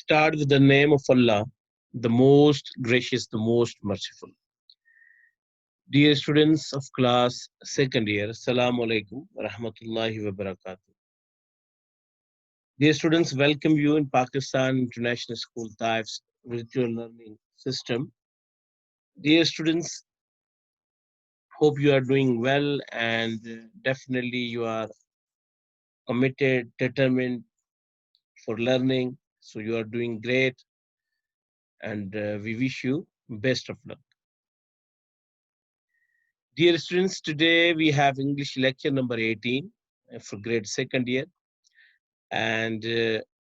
Start with the name of Allah, the most gracious, the most merciful. Dear students of class second year, Assalamu alaikum wa rahmatullahi wa barakatuh. Dear students, welcome you in Pakistan International School TAIF's virtual learning system. Dear students, hope you are doing well and definitely you are committed, determined for learning. So you are doing great and we wish you best of luck. Dear students, today we have English lecture number 18 for grade second year. And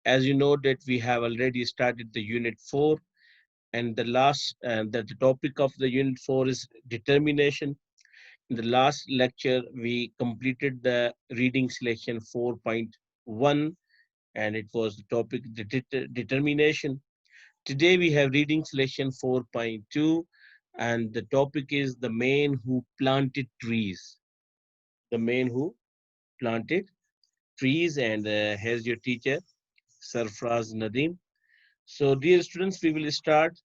as you know that we have already started the unit 4 and the topic of the unit 4 is determination. In the last lecture, we completed the reading selection 4.1 and it was the topic determination. Today we have reading selection 4.2 and the topic is the man who planted trees. The man who planted trees and here's your teacher, Sarfraz Nadeem. So dear students, we will start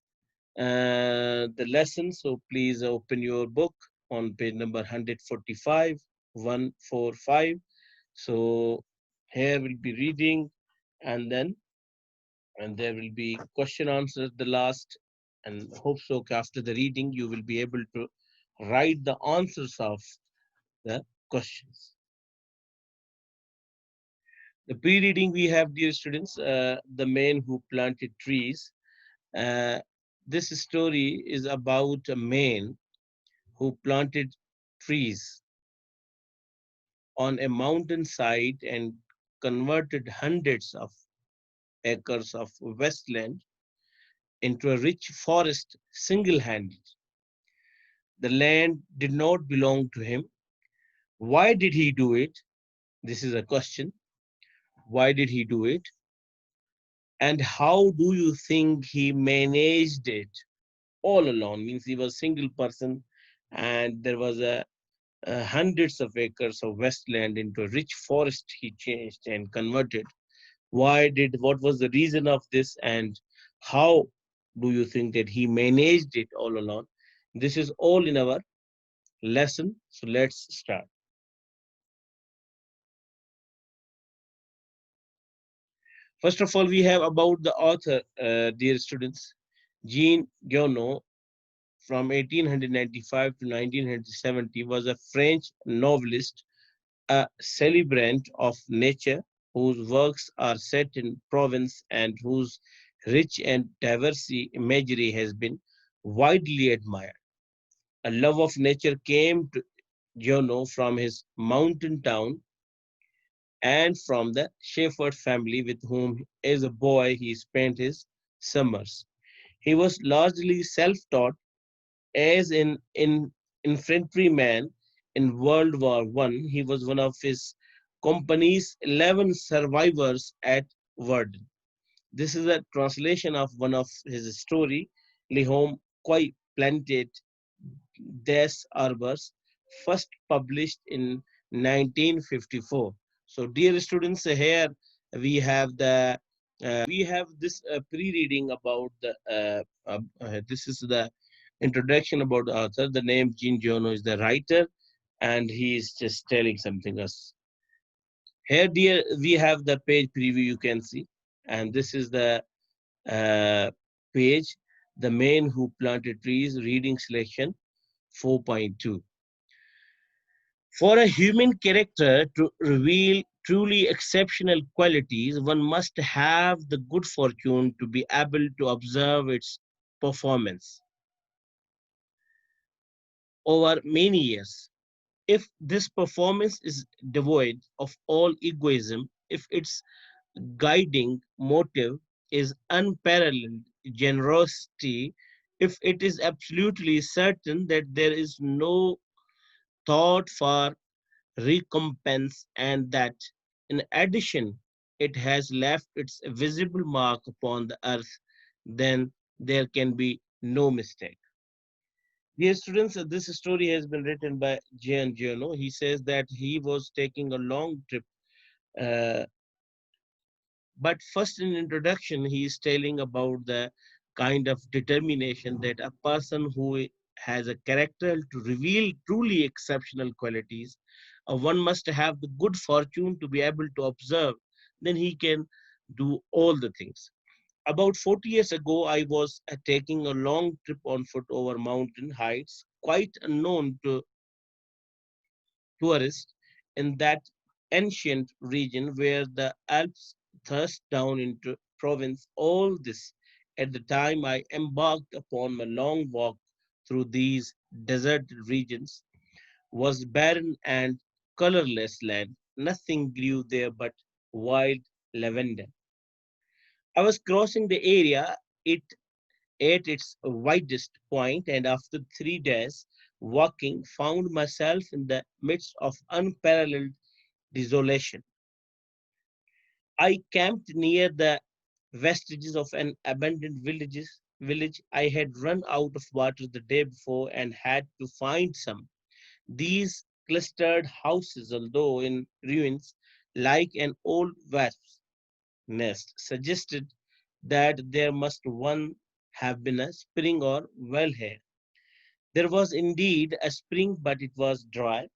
the lesson. So please open your book on page number 145, 145. So here we'll be reading and then and there will be question answers the last and hope so after the reading you will be able to write the answers of the questions. The pre-reading we have, dear students, the man who planted trees. Uh, this story is about a man who planted trees on a mountainside and converted hundreds of acres of wasteland into a rich forest single-handed. The land did not belong to him. Why did he do it? This is a question. Why did he do it? And how do you think he managed it all alone? Means he was single person and there was a hundreds of acres of wasteland into a rich forest he changed and converted. What was the reason of this and how do you think that he managed it all alone? This is all in our lesson. So let's start. First of all, we have about the author, dear students, Jean Guénot from 1895 to 1970 was a French novelist, a celebrant of nature whose works are set in Provence and whose rich and diverse imagery has been widely admired. A love of nature came to Giono from his mountain town and from the shepherd family with whom, as a boy, he spent his summers. He was largely self-taught as an infantryman in World War I. He was one of his company's 11 survivors at Verdun. This is a translation of one of his story, Lehom Koi Planted des Arbors, first published in 1954. So, dear students, here we have this pre-reading about this is the introduction about the author. The name Jean Giono is the writer, and he is just telling something us. Here, dear, we have the page preview you can see, and this is the uh, page, The Man Who Planted Trees, reading selection 4.2. For a human character to reveal truly exceptional qualities, one must have the good fortune to be able to observe its performance over many years. If this performance is devoid of all egoism, if its guiding motive is unparalleled generosity, if it is absolutely certain that there is no thought for recompense and that in addition it has left its visible mark upon the earth, then there can be no mistake. Dear students, this story has been written by Gian Giorno. He says that he was taking a long trip uh, But first, in introduction, he is telling about the kind of determination that a person who has a character to reveal truly exceptional qualities, one must have the good fortune to be able to observe, then he can do all the things. About 40 years ago, I was taking a long trip on foot over mountain heights, quite unknown to tourists in that ancient region where the Alps thrust down into Provence. All this at the time I embarked upon my long walk through these desert regions was barren and colorless land. Nothing grew there but wild lavender. I was crossing the area it at its widest point, and after 3 days walking, found myself in the midst of unparalleled desolation. I camped near the vestiges of an abandoned village. I had run out of water the day before and had to find some. These clustered houses, although in ruins, like an old wasp's nest, suggested that there must one have been a spring or well here. There was indeed a spring, but it was dry.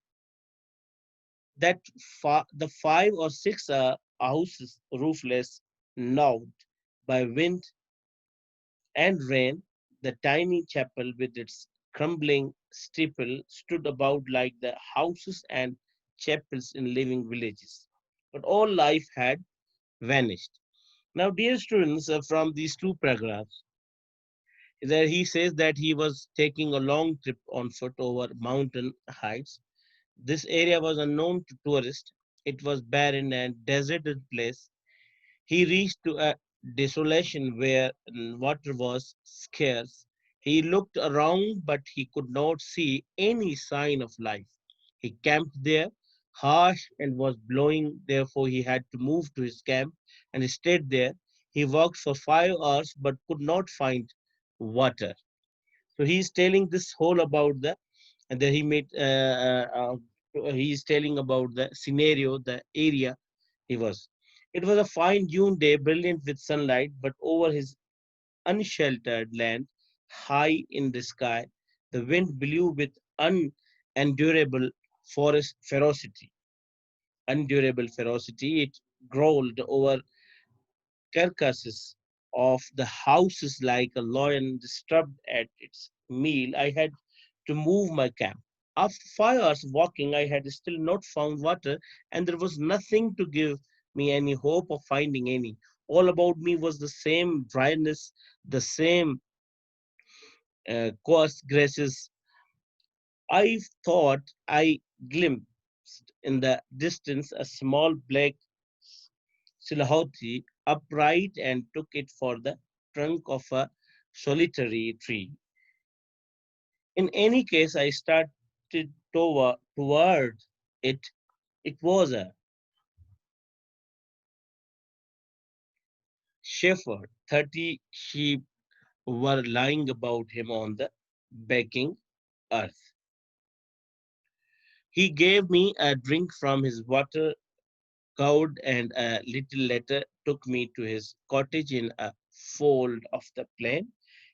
That the 5 or 6 houses, roofless, gnawed by wind and rain, the tiny chapel with its crumbling steeple stood about like the houses and chapels in living villages. But all life had vanished. Now, dear students, from these two paragraphs, that he says that he was taking a long trip on foot over mountain heights. This area was unknown to tourists. It was barren and deserted place. He reached to a desolation where water was scarce. He looked around, but he could not see any sign of life. He camped there, harsh and was blowing, therefore he had to move to his camp and stayed there. He walked for 5 hours but could not find water. So he's telling this whole about the and then he made he's telling about the scenario, the area he was. It was a fine June day, brilliant with sunlight, but over his unsheltered land, high in the sky, the wind blew with unendurable forest ferocity. Unendurable ferocity. It growled over carcasses of the houses like a lion disturbed at its meal. I had to move my camp. After 5 hours walking, I had still not found water, and there was nothing to give me any hope of finding any. All about me was the same dryness, the same coarse grasses. I thought I glimpsed in the distance a small black silhouette upright and took it for the trunk of a solitary tree. In any case, I started toward it. It was a shepherd. 30 sheep were lying about him on the baking earth. He gave me a drink from his water cowed and a little later took me to his cottage in a fold of the plain.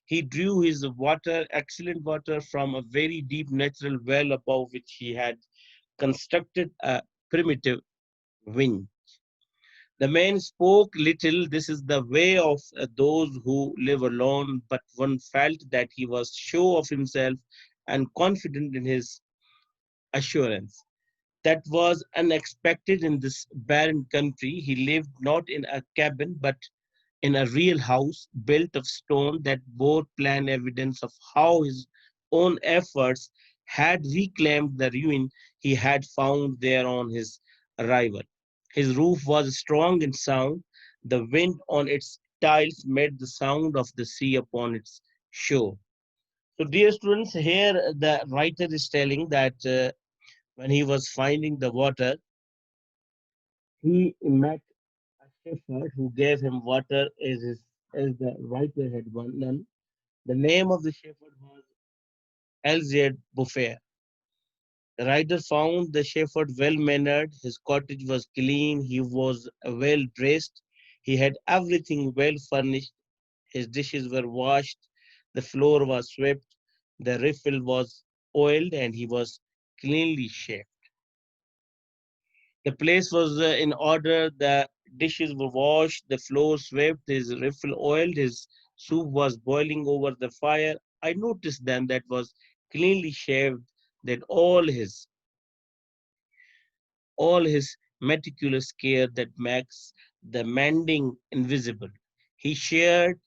He drew his water, excellent water, from a very deep natural well above which he had constructed a primitive winch. The man spoke little. This is the way of those who live alone, but one felt that he was sure of himself and confident in his assurance. That was unexpected in this barren country. He lived not in a cabin, but in a real house built of stone that bore plain evidence of how his own efforts had reclaimed the ruin he had found there on his arrival. His roof was strong and sound. The wind on its tiles made the sound of the sea upon its shore. So, dear students, here the writer is telling that when he was finding the water, he met a shepherd who gave him water as the writer had done. The name of the shepherd was Alzed Buffet. The writer found the shepherd well mannered, his cottage was clean, he was well dressed, He had everything well furnished. His dishes were washed, the floor was swept, the rifle was oiled, and he was cleanly shaved. The place was in order, the dishes were washed, the floor swept, his rifle oiled, his soup was boiling over the fire. I noticed then that was cleanly shaved, that all his meticulous care that makes the mending invisible. He shared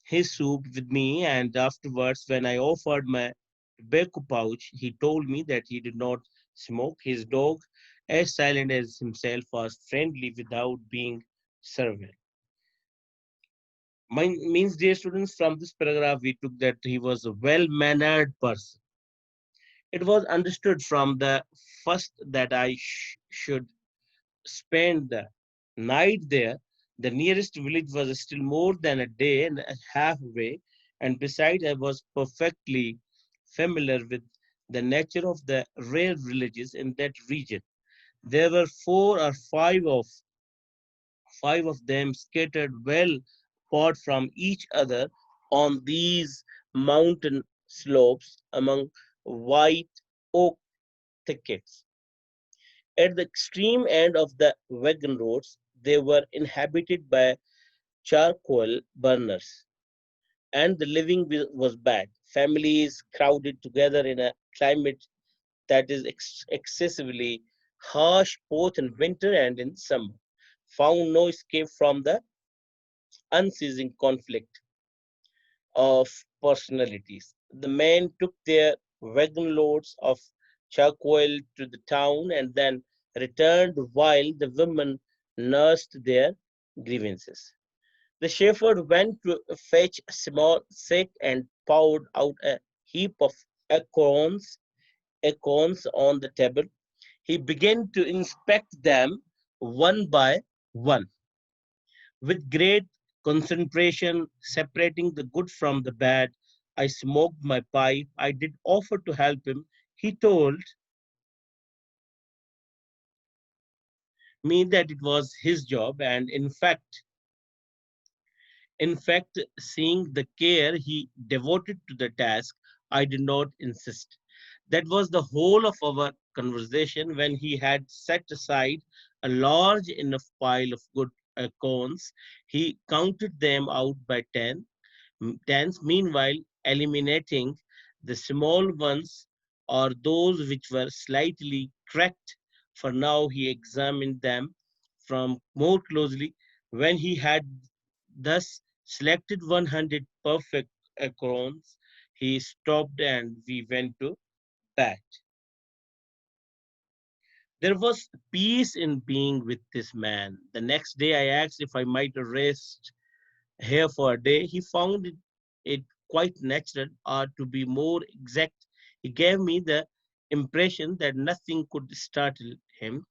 his soup with me, and afterwards, when I offered my tobacco pouch, he told me that he did not smoke. His dog, as silent as himself, was friendly without being servile. Means, dear students, from this paragraph, we took that he was a well mannered person. It was understood from the first that I should spend the night there. The nearest village was still more than a day and a half away, and besides, I was perfectly familiar with the nature of the rare villages in that region. There were five of them scattered well apart from each other on these mountain slopes among white oak thickets. At the extreme end of the wagon roads, they were inhabited by charcoal burners, and the living was bad. Families crowded together in a climate that is excessively harsh both in winter and in summer, found no escape from the unceasing conflict of personalities. The men took their wagon loads of charcoal to the town and then returned while the women nursed their grievances. The shepherd went to fetch a small sack and poured out a heap of acorns, acorns on the table. He began to inspect them one by one with great concentration, separating the good from the bad. I smoked my pipe. I did offer to help him. He told me that it was his job, and in fact, seeing the care he devoted to the task, I did not insist. That was the whole of our conversation. When he had set aside a large enough pile of good cones, he counted them out by tens, meanwhile eliminating the small ones or those which were slightly cracked. For now, he examined them from more closely. When he had thus selected 100 perfect acorns, he stopped and we went to bed. There was peace in being with this man. The next day, I asked if I might rest here for a day. He found it quite natural, or to be more exact, he gave me the impression that nothing could startle him.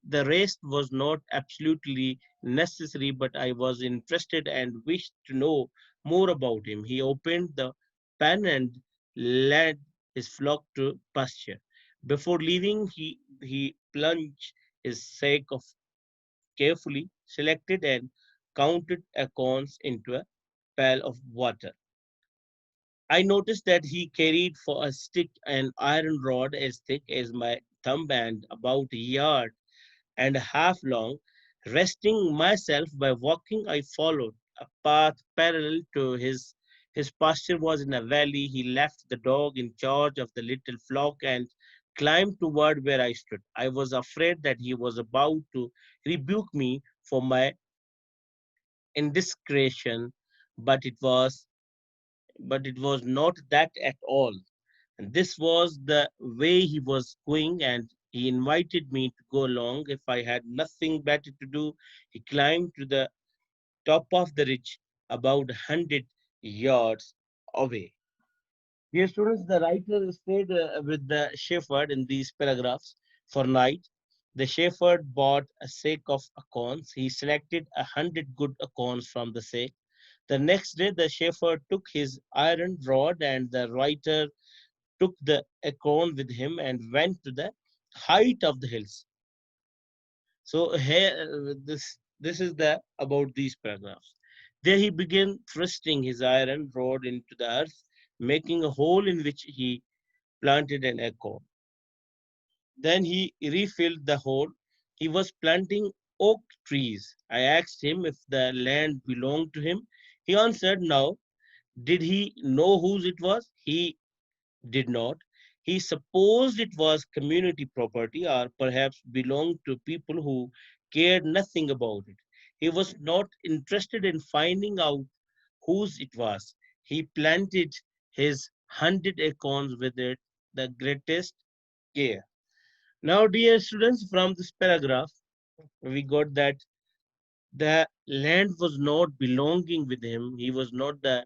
The rest was not absolutely necessary, but I was interested and wished to know more about him. He opened the pen and led his flock to pasture. Before leaving, he plunged his sack of carefully selected and counted acorns into a pail of water. I noticed that he carried for a stick an iron rod as thick as my thumb and about a yard and a half long. Resting myself by walking, I followed a path parallel to his pasture was in a valley. He left the dog in charge of the little flock and climbed toward where I stood. I was afraid that he was about to rebuke me for my indiscretion, but it was not that at all. And this was the way he was going, and he invited me to go along. If I had nothing better to do, he climbed to the top of the ridge about 100 yards away. Dear students, the writer stayed with the shepherd in these paragraphs for night. The shepherd bought a sack of acorns. He selected 100 good acorns from the sack. The next day, the shepherd took his iron rod, and the writer took the acorn with him and went to the height of the hills. So here, this This is the about these paragraphs. There he began thrusting his iron rod into the earth, making a hole in which he planted an acorn. Then he refilled the hole. He was planting oak trees. I asked him if the land belonged to him. He answered no. Did he know whose it was? He did not. He supposed it was community property or perhaps belonged to people who cared nothing about it. He was not interested in finding out whose it was. He planted his 100 acorns with it the greatest care. Now, dear students, from this paragraph, we got that the land was not belonging with him. He was not the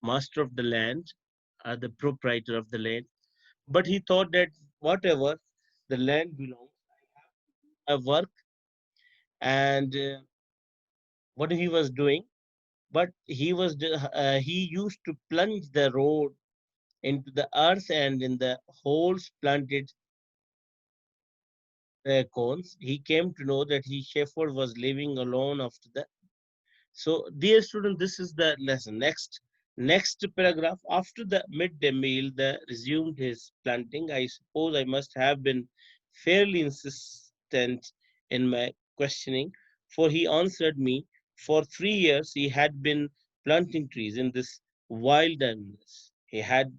master of the land or the proprietor of the land, but he thought that whatever the land belongs, I work and what he was doing, but he used to plunge the road into the earth and in the holes planted cones. He came to know that he shepherd was living alone after the. So, dear student, this is the lesson. Next paragraph. After the midday meal, the resumed his planting. I suppose I must have been fairly insistent in my questioning, for he answered me. For 3 years, he had been planting trees in this wilderness. He had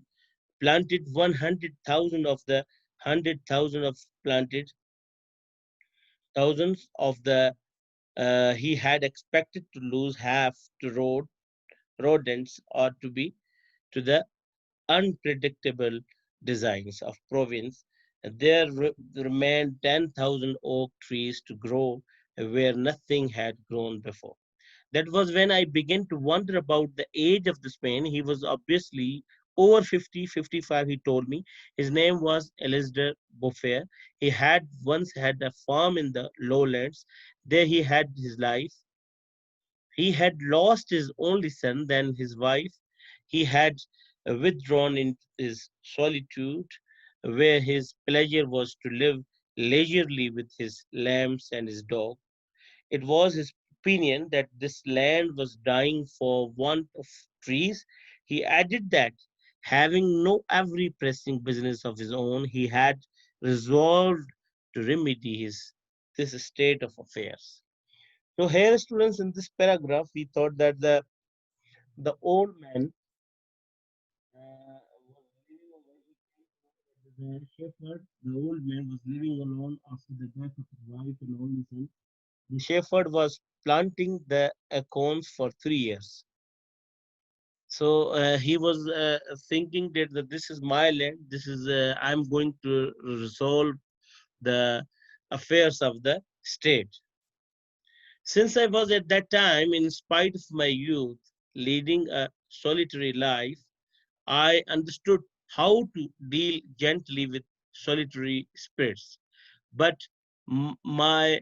planted 100,000 of the 100,000 of planted thousands of the he had expected to lose half to rodents or to be to the unpredictable designs of province. There remained 10,000 oak trees to grow where nothing had grown before. That was when I began to wonder about the age of this man. He was obviously over 50, 55, he told me. His name was Elizabeth Beaufair. He had once had a farm in the lowlands. There he had his life. He had lost his only son, then his wife. He had withdrawn into his solitude, where his pleasure was to live leisurely with his lambs and his dog. It was his opinion that this land was dying for want of trees. He added that, having no every pressing business of his own, he had resolved to remedy this state of affairs. So here, students, in this paragraph, we thought that the old man was living alone. The shepherd, the old man was living alone after the death of his wife and only son. The shepherd was planting the acorns for 3 years. So he was thinking that this is my land. This is I'm going to resolve the affairs of the state. Since I was at that time, in spite of my youth, leading a solitary life, I understood how to deal gently with solitary spirits. But my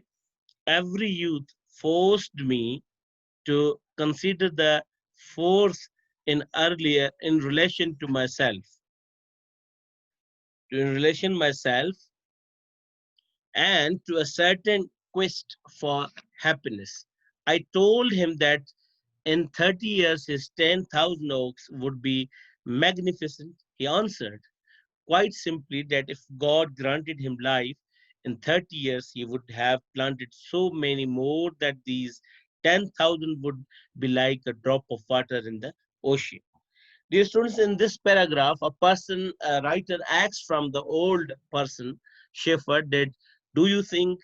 every youth forced me to consider the force in relation to myself, in relation myself and to a certain quest for happiness. I told him that in 30 years his 10,000 oaks would be magnificent. He answered quite simply that if God granted him life, in 30 years he would have planted so many more that these 10,000 would be like a drop of water in the ocean. Dear students, in this paragraph, a writer asks from the old person, shepherd, that do you think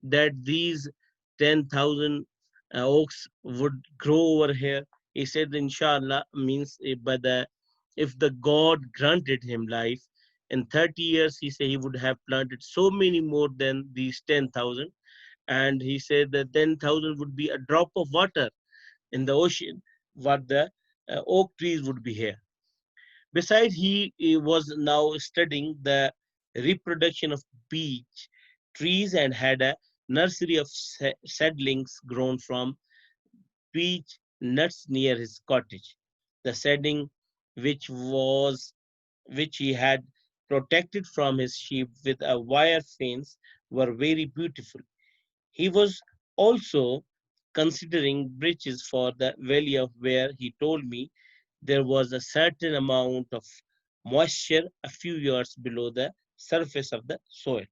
that these 10,000 oaks would grow over here? He said, Inshallah, means if the God granted him life, in 30 years, he said he would have planted so many more than these 10,000. And he said that 10,000 would be a drop of water in the ocean, what the oak trees would be here. Besides, he was now studying the reproduction of beech trees and had a nursery of seedlings grown from beech nuts near his cottage. The setting, which was which he had protected from his sheep with a wire fence, were very beautiful. He was also considering bridges for the valley of where he told me there was a certain amount of moisture a few yards below the surface of the soil.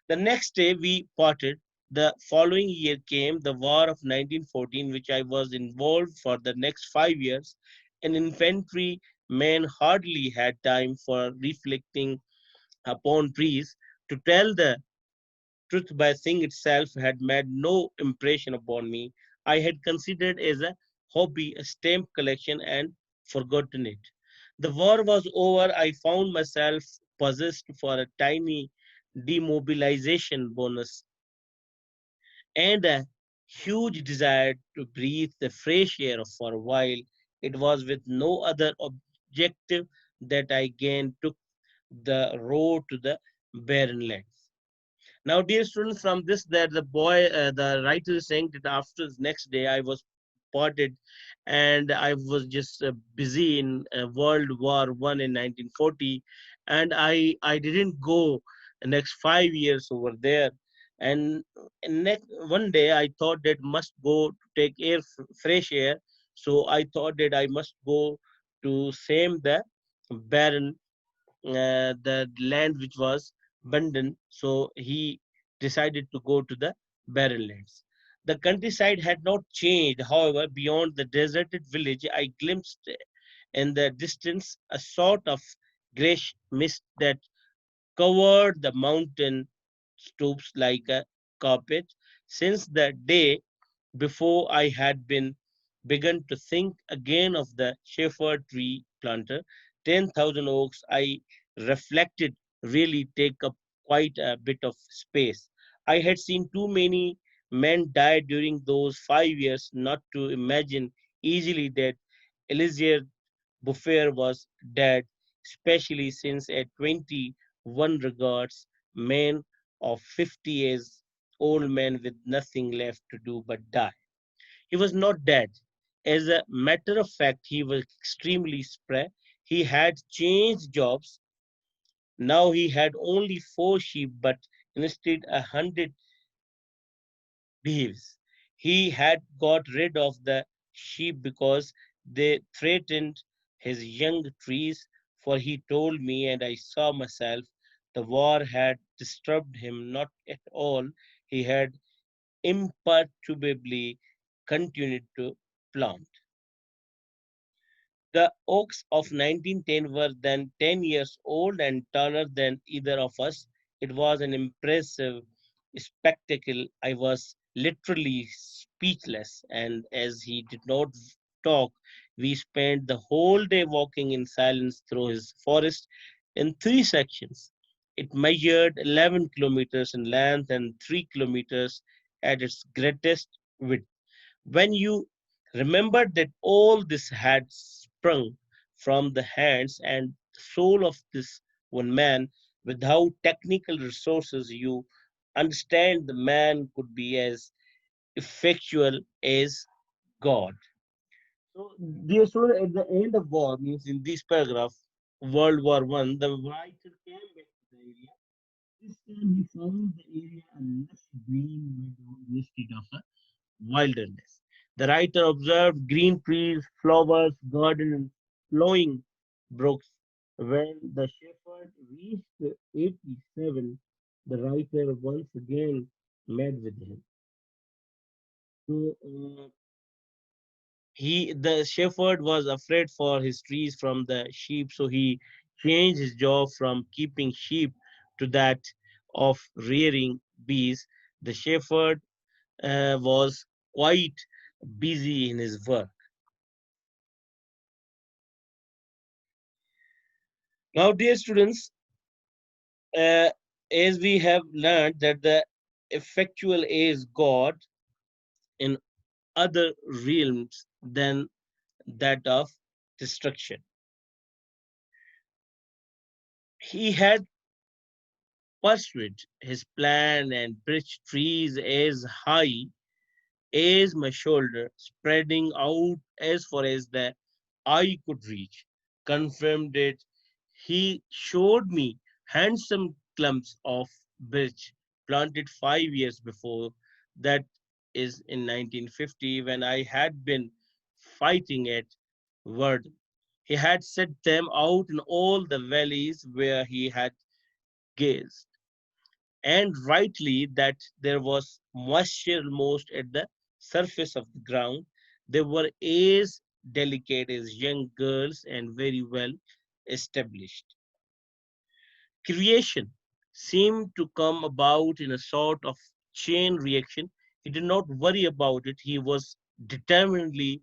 The next day we parted. The following year came the War of 1914, which I was involved for the next 5 years. An infantry man hardly had time for reflecting upon trees. To tell the truth, by thing itself had made no impression upon me. I had considered as a hobby a stamp collection and forgotten it. The war was over. I found myself possessed for a tiny demobilization bonus and a huge desire to breathe the fresh air for a while. It was with no other objective that I again took the road to the barren lands. Now, dear students, from this, that the writer is saying that after the next day, I was parted, and I was just busy in World War One in 1940, and I didn't go the next 5 years over there. And next one day, I thought that must go to take air, fresh air. So I thought that I must go to same the barren the land which was abundant, so he decided to go to the barren lands. The countryside had not changed. However, beyond the deserted village, I glimpsed in the distance a sort of grayish mist that covered the mountain slopes like a carpet. Since the day before, I had been begun to think again of the shepherd tree planter. 10,000 oaks, I reflected, really take up quite a bit of space. I had seen too many men die during those 5 years not to imagine easily that Eliezer Buffer was dead, especially since at 21 regards men of 50 years old men with nothing left to do but die. He was not dead. As a matter of fact, he was extremely spry. He had changed jobs. Now he had only 4 sheep, but instead 100 beeves. He had got rid of the sheep because they threatened his young trees, for he told me, and I saw myself, the war had disturbed him not at all. He had imperturbably continued to plant. The oaks of 1910 were then 10 years old and taller than either of us. It was an impressive spectacle. I was literally speechless, and as he did not talk, we spent the whole day walking in silence through his forest in three sections. It measured 11 kilometers in length and 3 kilometers at its greatest width. When you remembered that all this had sprung from the hands and soul of this one man, without technical resources, you understand the man could be as effectual as God. So, dear student, at the end of war, means in this paragraph, World War One, the writer came back to the area. This time he found the area a lush green meadow instead of a wilderness. The writer observed green trees, flowers, gardens, and flowing brooks. When the shepherd reached 87, the writer once again met with him. So the shepherd was afraid for his trees from the sheep, so he changed his job from keeping sheep to that of rearing bees. The shepherd was quite busy in his work. Now, dear students, uh, as we have learned that the effectual is God in other realms than that of destruction. He had pursued his plan and bridged trees as high as my shoulder, spreading out as far as the eye could reach. Confirmed it, he showed me handsome clumps of birch planted 5 years before that is in 1950 when I had been fighting at Word. He had set them out in all the valleys where he had gazed, and rightly that there was moisture most at the surface of the ground. They were as delicate as young girls and very well established. Creation seemed to come about in a sort of chain reaction. He did not worry about it. He was determinedly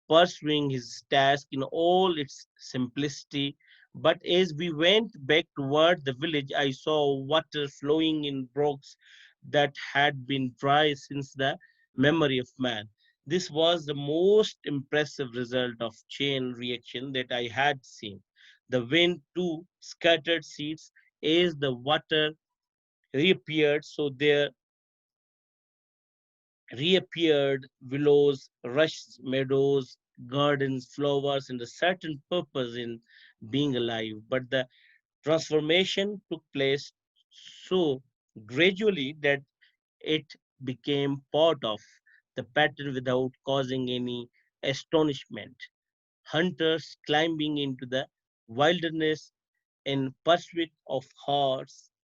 pursuing his task in all its simplicity. But as we went back toward the village, I saw water flowing in brooks that had been dry since the memory of man. This was the most impressive result of chain reaction that I had seen. The wind, too, scattered seeds as the water reappeared, so there reappeared willows, rushes, meadows, gardens, flowers, and a certain purpose in being alive. But the transformation took place so gradually that it became part of the pattern without causing any astonishment. Hunters climbing into the wilderness in pursuit of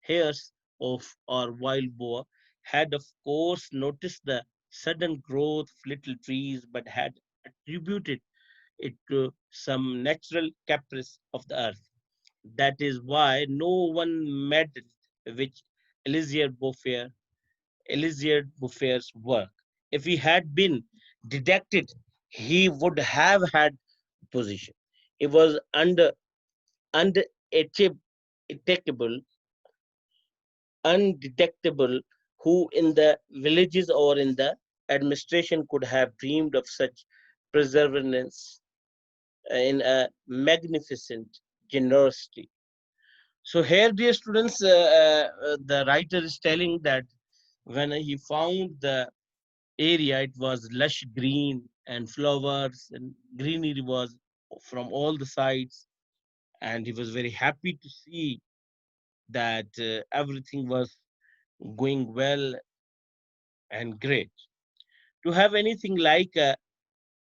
hares of or wild boar, had of course noticed the sudden growth of little trees, but had attributed it to some natural caprice of the earth. That is why no one meddled with Eliezer Beaufair's work. If he had been detected, he would have had position. He was undetectable, undetectable, who in the villages or in the administration could have dreamed of such perseverance in a magnificent generosity. So here, dear students, the writer is telling that when he found the area, it was lush green and flowers and greenery was from all the sides, and he was very happy to see that everything was going well and great. To have anything like a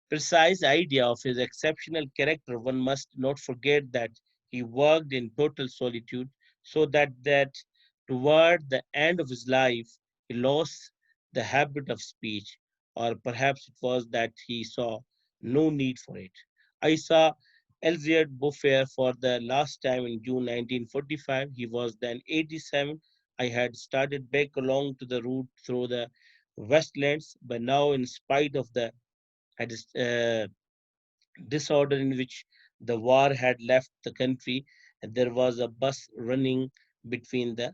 precise idea of his exceptional character, one must not forget that he worked in total solitude, so that toward the end of his life he lost the habit of speech, or perhaps it was that he saw no need for it. I saw Elziard Beaufair for the last time in June 1945. He was then 87. I had started back along to the route through the Westlands, but now, in spite of the disorder in which the war had left the country, and there was a bus running between the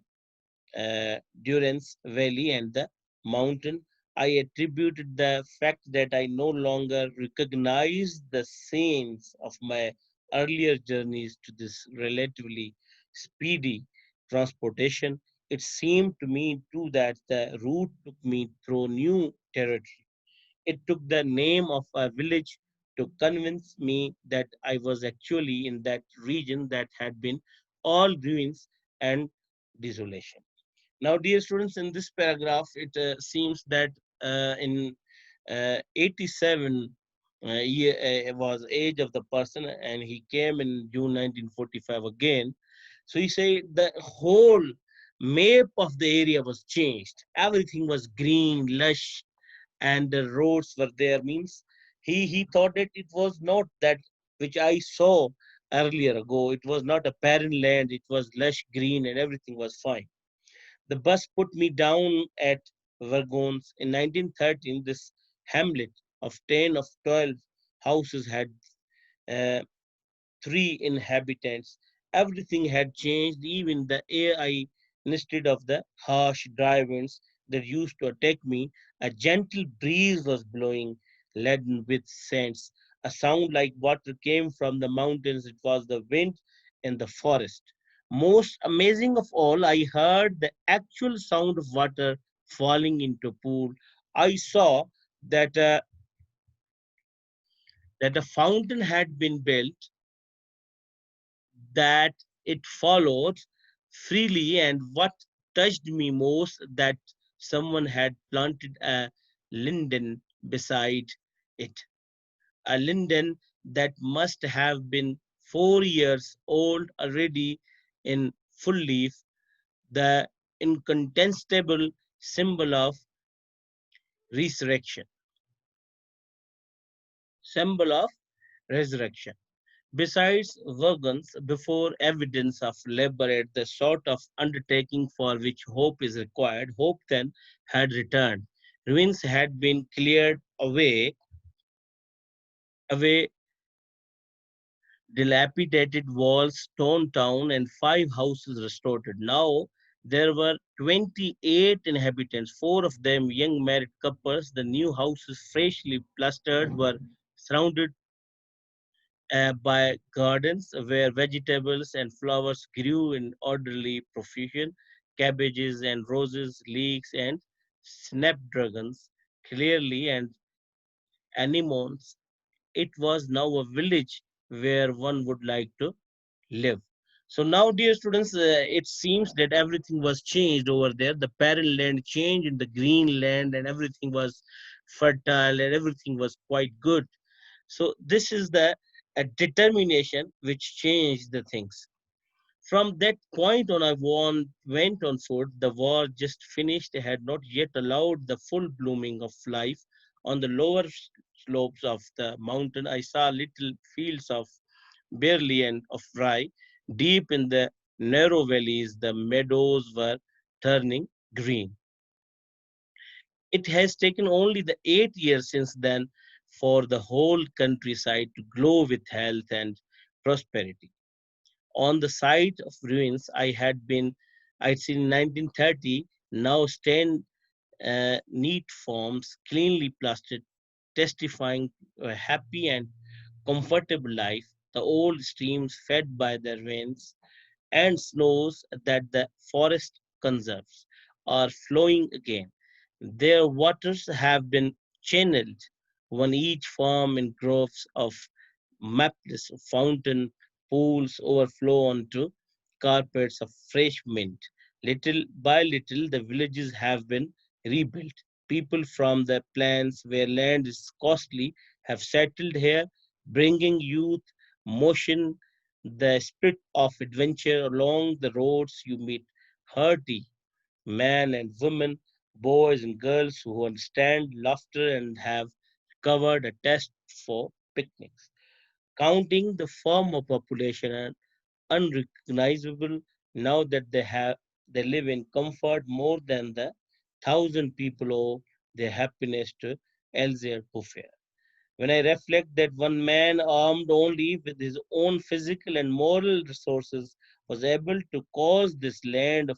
Durance Valley and the mountain. I attributed the fact that I no longer recognized the scenes of my earlier journeys to this relatively speedy transportation. It seemed to me too that the route took me through new territory. It took the name of a village to convince me that I was actually in that region that had been all ruins and desolation. Now, dear students, in this paragraph, it seems that in 87 was age of the person, and he came in June 1945 again. So he said the whole map of the area was changed. Everything was green, lush, and the roads were there. Means he thought that it was not that which I saw earlier ago. It was not a barren land. It was lush green, and everything was fine. The bus put me down at Vargons. In 1913, this hamlet of 10 of 12 houses had uh, three inhabitants. Everything had changed, even the air. Instead of the harsh dry winds that used to attack me, a gentle breeze was blowing, laden with scents. A sound like water came from the mountains. It was the wind in the forest. Most amazing of all, I heard the actual sound of water falling into a pool. I saw that that a fountain had been built, that it followed freely, and what touched me most, that someone had planted a linden beside it. A linden that must have been 4 years old already in full leaf, the incontestable symbol of resurrection. Symbol of resurrection. Besides wagons, before evidence of labor at the sort of undertaking for which hope is required, hope then had returned. Ruins had been cleared away, dilapidated walls torn down, and 5 houses restored. Now there were 28 inhabitants, 4 of them young married couples. The new houses, freshly plastered, were surrounded by gardens where vegetables and flowers grew in orderly profusion, cabbages and roses, leeks and snapdragons, clearly and anemones. It was now a village where one would like to live. So now, dear students, it seems that everything was changed over there. The barren land changed in the green land, and everything was fertile, and everything was quite good. So this is the a determination which changed the things. From that point on, went on foot. The war just finished had not yet allowed the full blooming of life. On the lower slopes of the mountain, I saw little fields of barley and of rye. Deep in the narrow valleys, the meadows were turning green. It has taken only the 8 years since then for the whole countryside to glow with health and prosperity. On the site of ruins I'd seen in 1930, now stand neat forms, cleanly plastered, testifying to a happy and comfortable life. The old streams fed by the rains and snows that the forest conserves are flowing again. Their waters have been channeled, one each form in groves of mapless fountain pools overflow onto carpets of fresh mint. Little by little, the villages have been rebuilt. People from the plains where land is costly have settled here, bringing youth, motion, the spirit of adventure along the roads. You meet hearty men and women, boys and girls who understand laughter and have covered a test for picnics. Counting the former population and unrecognizable now that they live in comfort more than the 1,000 people owe their happiness to Elzevir Buffet. When I reflect that one man armed only with his own physical and moral resources was able to cause this land of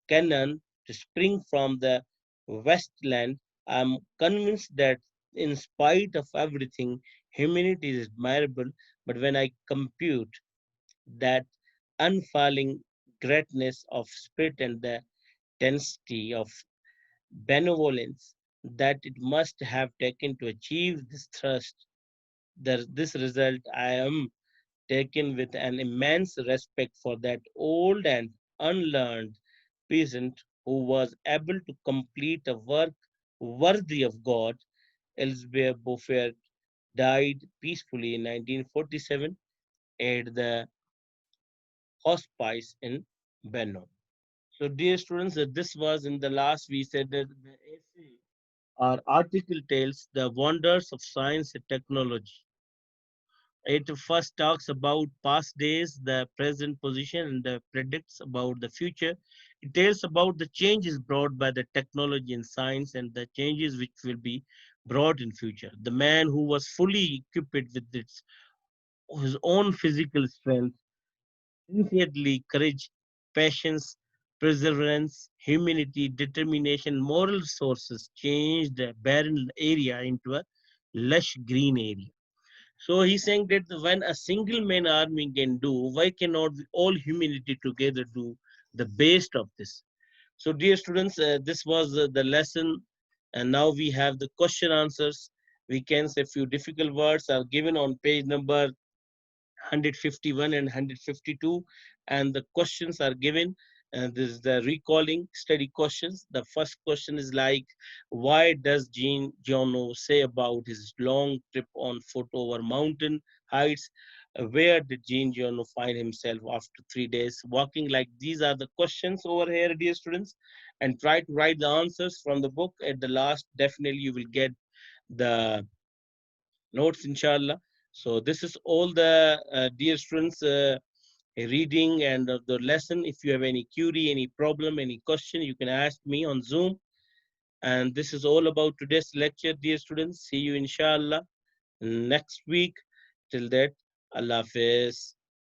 Canaan to spring from the Westland, I'm convinced that in spite of everything, humanity is admirable. But when I compute that unfailing greatness of spirit and the density of benevolence that it must have taken to achieve this thrust, this result, I am taken with an immense respect for that old and unlearned peasant who was able to complete a work worthy of God. Elsbeth Beaufort died peacefully in 1947 at the hospice in Benno. So, dear students, this was in the last we said that the essay our article tells the wonders of science and technology. It first talks about past days, the present position, and predicts about the future. It tells about the changes brought by the technology and science and the changes which will be brought in future. The man who was fully equipped with his own physical strength, sincerely courage, patience, perseverance, humanity, determination, moral sources changed the barren area into a lush green area. So he's saying that when a single man army can do, why cannot all humanity together do the best of this? So, dear students, this was the lesson, and now we have the question answers. We can say a few difficult words are given on page number 151 and 152, and the questions are given. And this is the recalling study questions. The first question is like, why does Jean Giono say about his long trip on foot over mountain heights? Where did Jean Giono find himself after 3 days walking? Like these are the questions over here, dear students, and try to write the answers from the book. At the last, definitely you will get the notes, inshallah. So this is all the dear students. Reading and the lesson. If you have any query, any problem, any question, you can ask me on Zoom. And this is all about today's lecture, dear students. See you inshallah next week. Till that, Allah Hafiz.